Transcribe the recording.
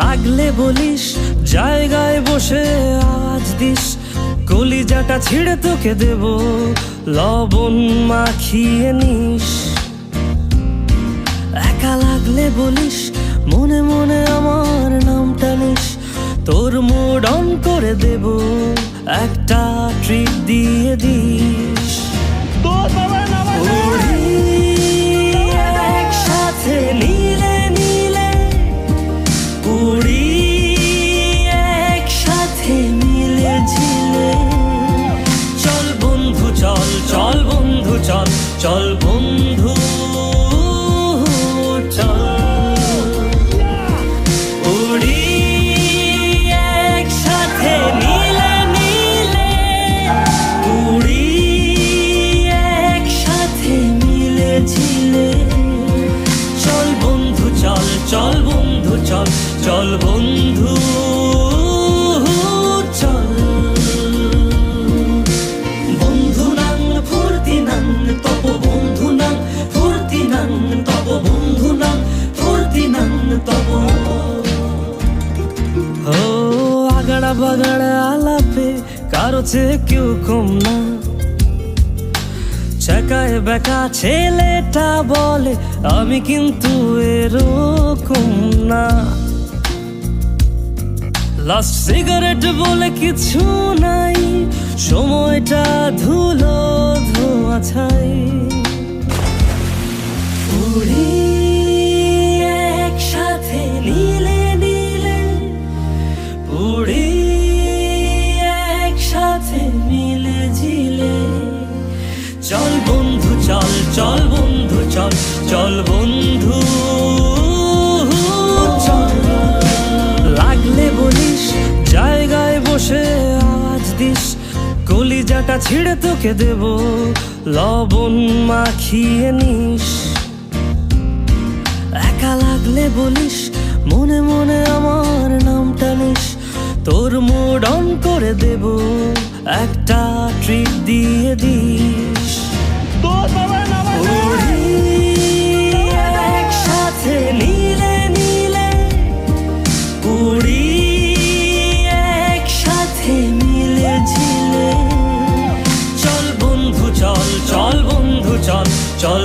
লাগলে বলিস, জায়গায় বসে আওয়াজ দিস, কলিজাটা ছিঁড়ে তোকে দেব, লবণ মাখিয়ে নিস। একা লাগলে বলিস, মনে মনে আমার নামটা নিস, তোর মুড অন করে দেব, একটা ট্রিট দিয়ে দিস। উড়ি একসাথে নীলে নীলে, উড়ি একসাথে মিলে ঝিলে। চল বন্ধু চল, চল বন্ধু চল, চল বন্ধু চল। উড়ি একসাথে নীলে নীলে, উড়ি একসাথে মিলে ঝিলে। চল বন্ধু চল, চল বন্ধু চল, চল বন্ধু চল। বন্ধু নাং ফুর্তি নাং তপ, বন্ধু নাং ফুর্তি নাং তপ, বন্ধু নাং ফুর্তি নাং তপ। ও আগাড়া বাগাড়া আলাপে কারো চেয়ে কেউ কম না, চাকায় বেকা ছেলেটা বলে আমি কিন্তু এরকম না। লাস্ট সিগারেট বলে কিছু নাই, সময়টা ধুলো ধোঁয়া ছাই। উড়ি একসাথে নীলে নীলে, উড়ি একসাথে মিলে ঝিলে। চল বন্ধু চল, চল বন্ধু চল, চল বন্ধু চল। লাগলে বলিস, জায়গায় বসে আওয়াজ দিস, কলিজাটা ছিঁড়ে তোকে দেব, লবণ মাখিয়ে নিস। একা লাগলে বলিস, মনে মনে আমার নামটা নিস, তোর মুড অন করে দেব, একটা ট্রিট দিয়ে দিস। উড়ি একসাথে নীলে নীলে, উড়ি একসাথে মিলে ঝিলে। চল বন্ধু চল, চল বন্ধু চল, চল